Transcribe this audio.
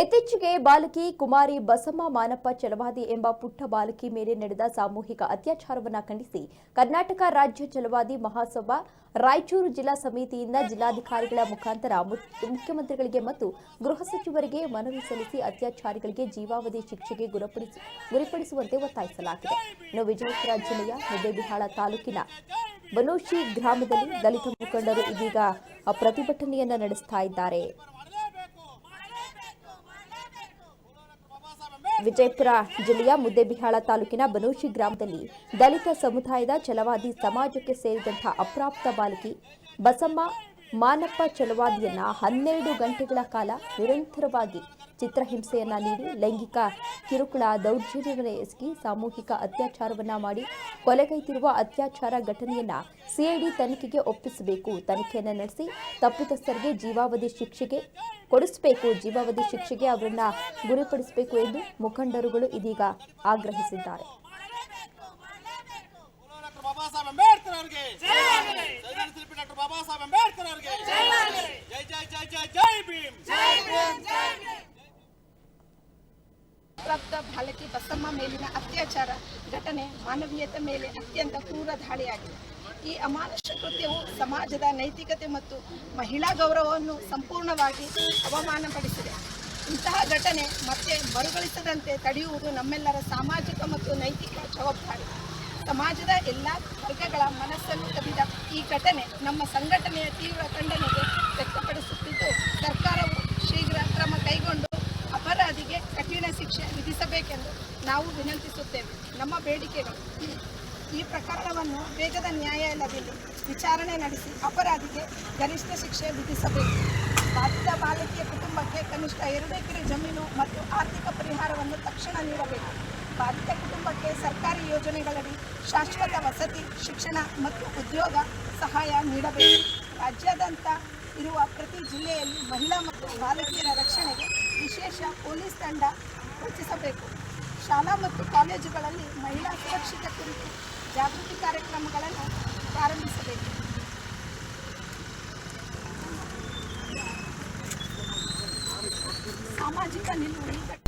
ಇತ್ತೀಚೆಗೆ ಬಾಲಕಿ ಕುಮಾರಿ ಬಸಮ್ಮ ಮಾನಪ್ಪ ಛಲವಾದಿ ಎಂಬ ಪುಟ್ಟ ಬಾಲಕಿ ಮೇಲೆ ನಡೆದ ಸಾಮೂಹಿಕ ಅತ್ಯಾಚಾರವನ್ನು ಖಂಡಿಸಿ ಕರ್ನಾಟಕ ರಾಜ್ಯ ಛಲವಾದಿ ಮಹಾಸಭಾ ರಾಯಚೂರು ಜಿಲ್ಲಾ ಸಮಿತಿಯಿಂದ ಜಿಲ್ಲಾಧಿಕಾರಿಗಳ ಮುಖಾಂತರ ಮುಖ್ಯಮಂತ್ರಿಗಳಿಗೆ ಮತ್ತು ಗೃಹ ಸಚಿವರಿಗೆ ಮನವಿ ಸಲ್ಲಿಸಿ ಅತ್ಯಾಚಾರಿಗಳಿಗೆ ಜೀವಾವಧಿ ಶಿಕ್ಷೆಗೆ ಗುರಿಪಡಿಸುವಂತೆ ಒತ್ತಾಯಿಸಲಾಗಿದೆ. ಇನ್ನು ವಿಜಯಪುರ ಜಿಲ್ಲೆಯ ಮುದ್ದೇಬಿಹಾಳ ತಾಲೂಕಿನ ಬನೋಶಿ ಗ್ರಾಮದಲ್ಲಿ ದಲಿತ ಮುಖಂಡರು ಇದೀಗ ಪ್ರತಿಭಟನೆಯನ್ನು ನಡೆಸ್ತಾ ಇದ್ದಾರೆ. ವಿಜಯಪುರ ಜಿಲ್ಲೆಯ ಮುದ್ದೇಬಿಹಾಳ ತಾಲೂಕಿನ ಬನೋಶಿ ಗ್ರಾಮದಲ್ಲಿ ದಲಿತ ಸಮುದಾಯದ ಛಲವಾದಿ ಸಮಾಜಕ್ಕೆ ಸೇರಿದಂತಹ ಅಪ್ರಾಪ್ತ ಬಾಲಕಿ ಬಸಮ್ಮ ಮಾನಪ್ಪ ಛಲವಾದಿಯನ್ನ 12 ಗಂಟೆಗಳ ಕಾಲ ನಿರಂತರವಾಗಿ ಚಿತ್ರಹಿಂಸೆಯನ್ನ ನೀಡಿ ಲೈಂಗಿಕ ಕಿರುಕುಳ ದೌರ್ಜನ್ಯವನ್ನ ಎಸಗಿ ಸಾಮೂಹಿಕ ಅತ್ಯಾಚಾರವನ್ನ ಮಾಡಿ ಕೊಲೆಗೈದಿರುವ ಅತ್ಯಾಚಾರ ಘಟನೆಯನ್ನ ಸಿಐಡಿ ತನಿಖೆಗೆ ಒಪ್ಪಿಸಬೇಕು. ತನಿಖೆಯನ್ನು ನಡೆಸಿ ತಪ್ಪಿತಸ್ಥರಿಗೆ ಜೀವಾವಧಿ ಶಿಕ್ಷೆಗೆ ಕೊಡಿಸಬೇಕು. ಜೀವಾವಧಿ ಶಿಕ್ಷೆಗೆ ಅವರನ್ನ ಗುರಿಪಡಿಸಬೇಕು ಎಂದು ಮುಖಂಡರುಗಳು ಇದೀಗ ಆಗ್ರಹಿಸಿದ್ದಾರೆ. ಪ್ರಾಪ್ತ ಬಾಲಕಿ ಬಸಮ್ಮ ಮೇಲಿನ ಅತ್ಯಾಚಾರ ಘಟನೆ ಮಾನವೀಯತೆ ಮೇಲೆ ಅತ್ಯಂತ ಕ್ರೂರ ದಾಳಿಯಾಗಿದೆ. ಈ ಅಮಾನುಷ ಕೃತ್ಯವು ಸಮಾಜದ ನೈತಿಕತೆ ಮತ್ತು ಮಹಿಳಾ ಗೌರವವನ್ನು ಸಂಪೂರ್ಣವಾಗಿ ಅವಮಾನಪಡಿಸಿದೆ. ಇಂತಹ ಘಟನೆ ಮತ್ತೆ ಮರುಕಳಿಸದಂತೆ ತಡೆಯುವುದು ನಮ್ಮೆಲ್ಲರ ಸಾಮಾಜಿಕ ಮತ್ತು ನೈತಿಕ ಜವಾಬ್ದಾರಿ. ಸಮಾಜದ ಎಲ್ಲ ವರ್ಗಗಳ ಮನಸ್ಸನ್ನು ಕದಿದ ಈ ಘಟನೆ ನಮ್ಮ ಸಂಘಟನೆಯ ತೀವ್ರ ಖಂಡನೆಗೆ ವ್ಯಕ್ತಪಡಿಸುತ್ತಿದ್ದು, ಸರ್ಕಾರವು ಶೀಘ್ರ ಕ್ರಮ ಕೈಗೊಂಡು ಅಪರಾಧಿಗೆ ಕಠಿಣ ಶಿಕ್ಷೆ ವಿಧಿಸಬೇಕೆಂದು ನಾವು ವಿನಂತಿಸುತ್ತೇವೆ. ನಮ್ಮ ಬೇಡಿಕೆಗಳು: ಈ ಪ್ರಕರಣವನ್ನು ವೇಗದ ನ್ಯಾಯಾಲಯದಲ್ಲಿ ವಿಚಾರಣೆ ನಡೆಸಿ ಅಪರಾಧಿಗೆ ಗರಿಷ್ಠ ಶಿಕ್ಷೆ ವಿಧಿಸಬೇಕು. ಬಾಧಿತ ಬಾಲಕಿಯ ಕುಟುಂಬಕ್ಕೆ ಕನಿಷ್ಠ 2 ಎಕರೆ ಜಮೀನು ಮತ್ತು ಆರ್ಥಿಕ ಪರಿಹಾರವನ್ನು ತಕ್ಷಣ ನೀಡಬೇಕು. ಬಾಧಿತ ಕುಟುಂಬಕ್ಕೆ ಸರ್ಕಾರಿ ಯೋಜನೆಗಳಡಿ ಶಾಶ್ವತ ವಸತಿ, ಶಿಕ್ಷಣ ಮತ್ತು ಉದ್ಯೋಗ ಸಹಾಯ ನೀಡಬೇಕು. ರಾಜ್ಯಾದ್ಯಂತ ಇರುವ ಪ್ರತಿ ಜಿಲ್ಲೆಯಲ್ಲಿ ಮಹಿಳಾ ಮತ್ತು ಬಾಲಕಿಯರ ರಕ್ಷಣೆಗೆ ವಿಶೇಷ ಪೊಲೀಸ್ ತಂಡ ರಚಿಸಬೇಕು. ಶಾಲಾ ಮತ್ತು ಕಾಲೇಜುಗಳಲ್ಲಿ ಮಹಿಳಾ ಸುರಕ್ಷತೆ ಕುರಿತು ಜಾಗೃತಿ ಕಾರ್ಯಕ್ರಮಗಳನ್ನು ಪ್ರಾರಂಭಿಸಬೇಕು. ಸಾಮಾಜಿಕ ನಿಲುವು